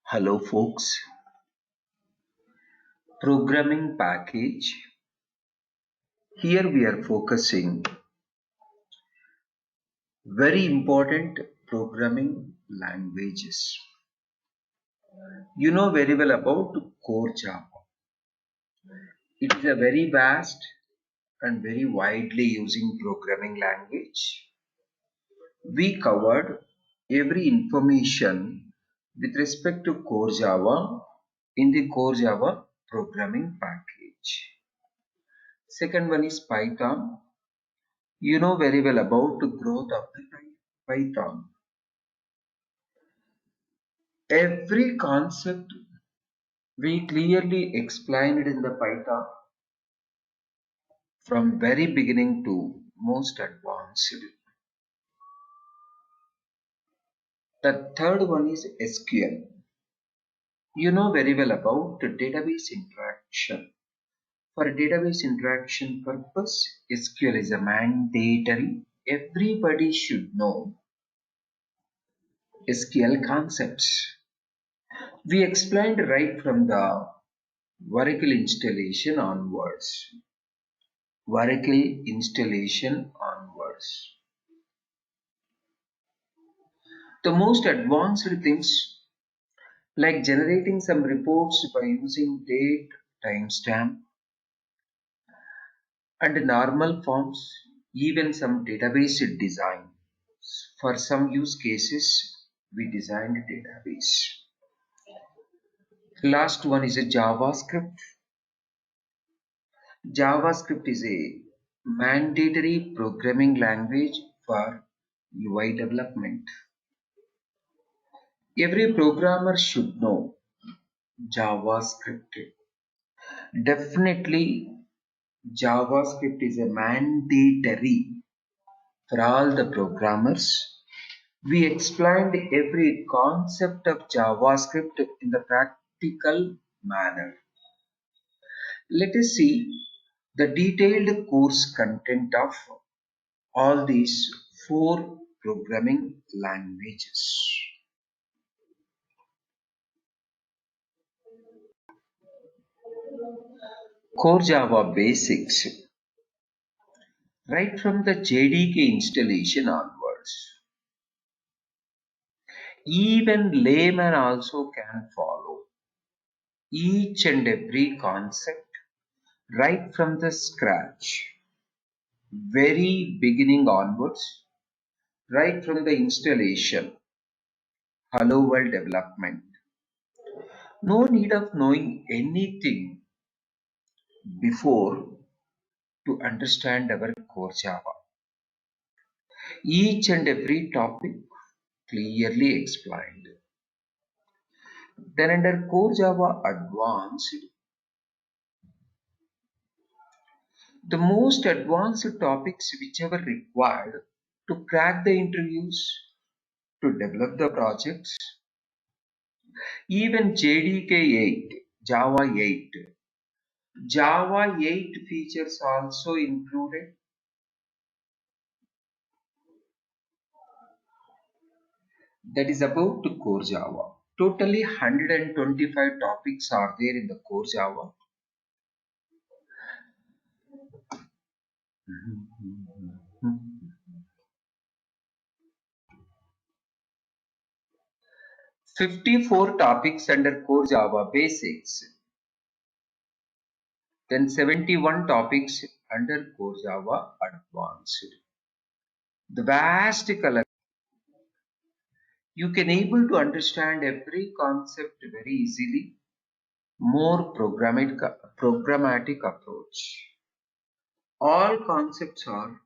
Hello folks, programming package. Here we are focusing very important programming languages. You know very well about core Java. It is a very vast and very widely using programming language. We covered every information with respect to core Java in the core Java programming package. Second one is Python. You know very well about the growth of the Python. Every concept we clearly explained in the Python from very beginning to most advanced. The third one is SQL. You know very well about the database interaction. For database interaction purpose, SQL is a mandatory. Everybody should know SQL concepts. We explained right from the Oracle installation onwards. Oracle installation onwards. The most advanced things like generating some reports by using date, timestamp, and normal forms, even some database design. For some use cases, we designed database. Last one is a JavaScript. JavaScript is a mandatory programming language for UI development. Every programmer should know JavaScript. Definitely, JavaScript is a mandatory for all the programmers. We explained every concept of JavaScript in the practical manner. Let us see the detailed course content of all these four programming languages. Core Java Basics. Right from the JDK installation onwards. Even layman also can follow each and every concept right from the scratch, very beginning onwards, right from the installation, hello world development. No need of knowing anything before to understand our core Java. Each and every topic clearly explained. Then under core Java advanced, the most advanced topics whichever required to crack the interviews, to develop the projects, even JDK 8, Java 8. Java 8 features also included. That is about the core Java. Totally 125 topics are there in the core Java. 54 topics under core Java basics. Then 71 topics under core Java advanced. The vast collection. You can able to understand every concept very easily. More programmatic approach. All concepts are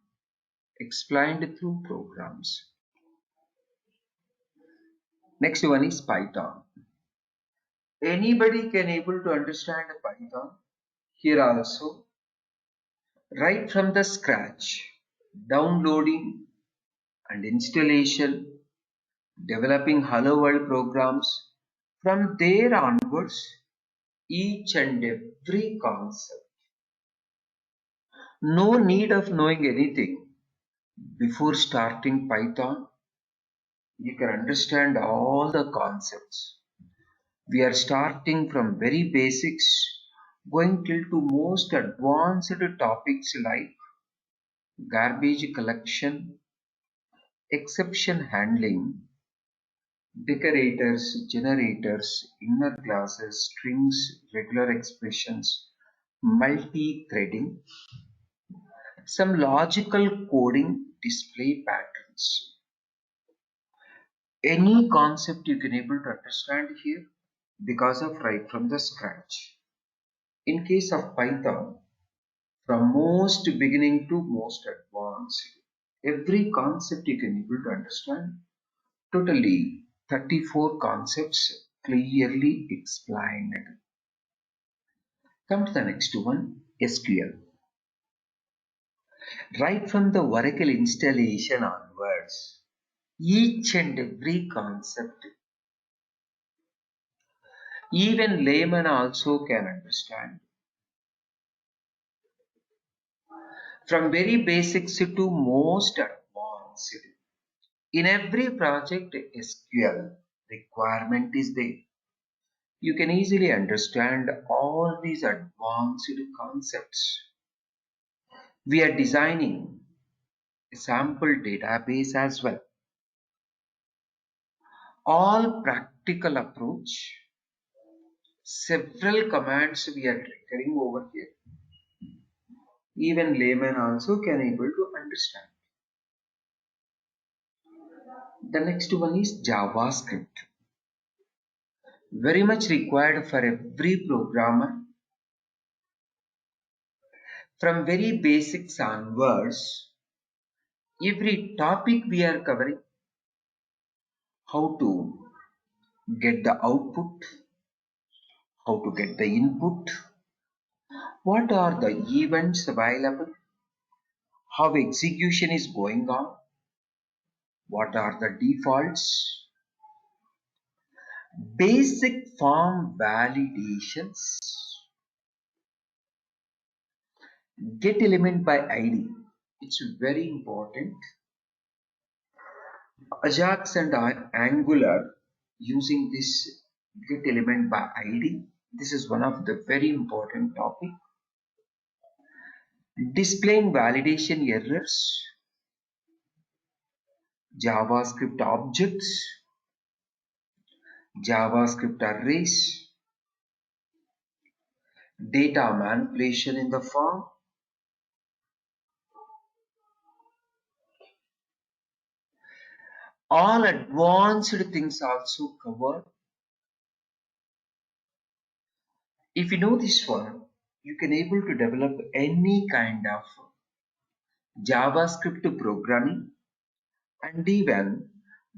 explained through programs. Next one is Python. Anybody can able to understand Python. Here also, right from the scratch, downloading and installation, developing Hello World programs. From there onwards, each and every concept. No need of knowing anything before starting Python. You can understand all the concepts. We are starting from very basics, going till to most advanced topics like garbage collection, exception handling, decorators, generators, inner classes, strings, regular expressions, multi-threading, some logical coding, display patterns. Any concept you can able to understand here because of right from the scratch. In case of Python, from most beginning to most advanced, every concept you can able to understand. Totally 34 concepts clearly explained. Come to the next one, SQL. Right from the Oracle installation onwards, each and every concept, even layman also can understand. From very basics to most advanced. In every project, SQL requirement is there. You can easily understand all these advanced concepts. We are designing a sample database as well. All practical approach, several commands we are triggering over here. Even layman also can able to understand. The next one is JavaScript. Very much required for every programmer. From very basics onwards, every topic we are covering, how to get the output, how to get the input, what are the events available, how execution is going on, what are the defaults, basic form validations, get element by ID. It's very important. Ajax and Angular using this get element by ID. This is one of the very important topic. Displaying validation errors, JavaScript objects, JavaScript arrays, data manipulation in the form, all advanced things also covered. If you know this one, you can able to develop any kind of JavaScript programming and even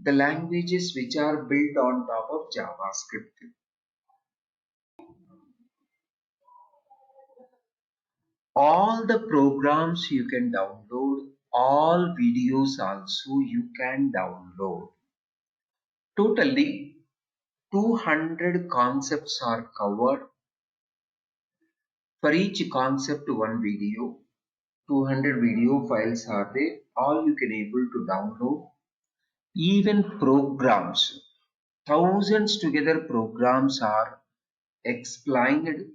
the languages which are built on top of JavaScript. All the programs you can download, all videos also you can download. Totally 200 concepts are covered. For each concept one video, 200 video files are there, all you can able to download. Even programs, thousands together programs are explained,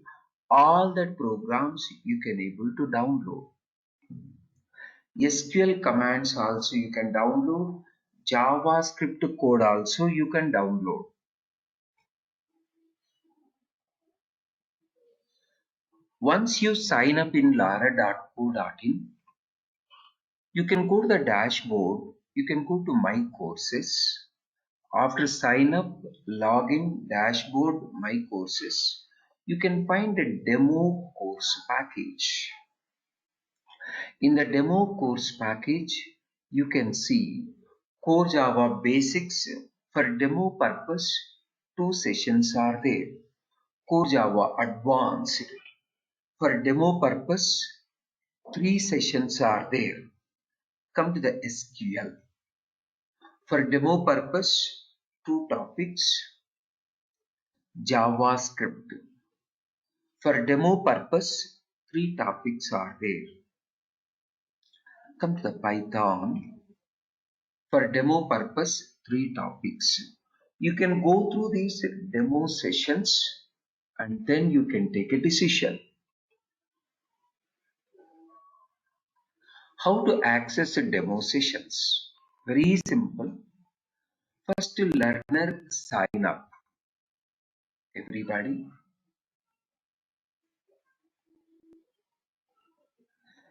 all that programs you can able to download. SQL commands also you can download, JavaScript code also you can download. Once you sign up in lara.co.in, you can go to the dashboard, you can go to my courses. After sign up, login, dashboard, my courses, you can find a demo course package. In the demo course package, you can see Core Java Basics. For demo purpose, 2 sessions are there. Core Java Advanced. For demo purpose, 3 sessions are there. Come to the SQL. For demo purpose, 2 topics. JavaScript. For demo purpose, 3 topics are there. Come to the Python. For demo purpose, 3 topics. You can go through these demo sessions and then you can take a decision. How to access the demo sessions? Very simple. First, learner sign up. Everybody,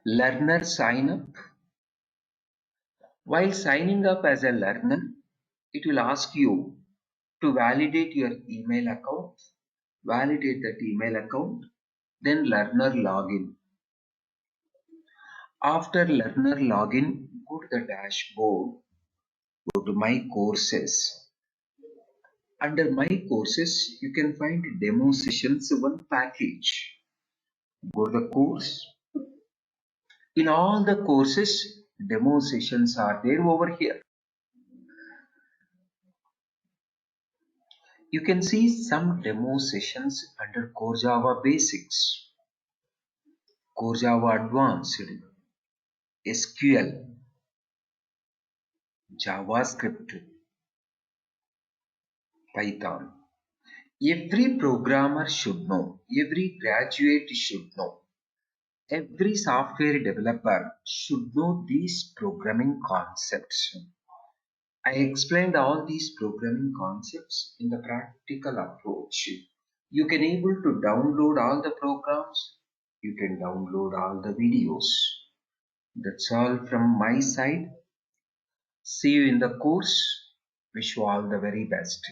learner sign up. While signing up as a learner, it will ask you to validate your email account. Validate that email account, then learner login. After learner login, go to the dashboard, go to my courses. Under my courses, you can find demo sessions one package. Go to the course. In all the courses, demo sessions are there over here. You can see some demo sessions under Core Java Basics, Core Java Advanced, SQL, JavaScript, Python. Every programmer should know, every graduate should know, every software developer should know these programming concepts. I explained all these programming concepts in the practical approach. You can able to download all the programs, you can download all the videos. That's all from my side. See you in the course. Wish you all the very best.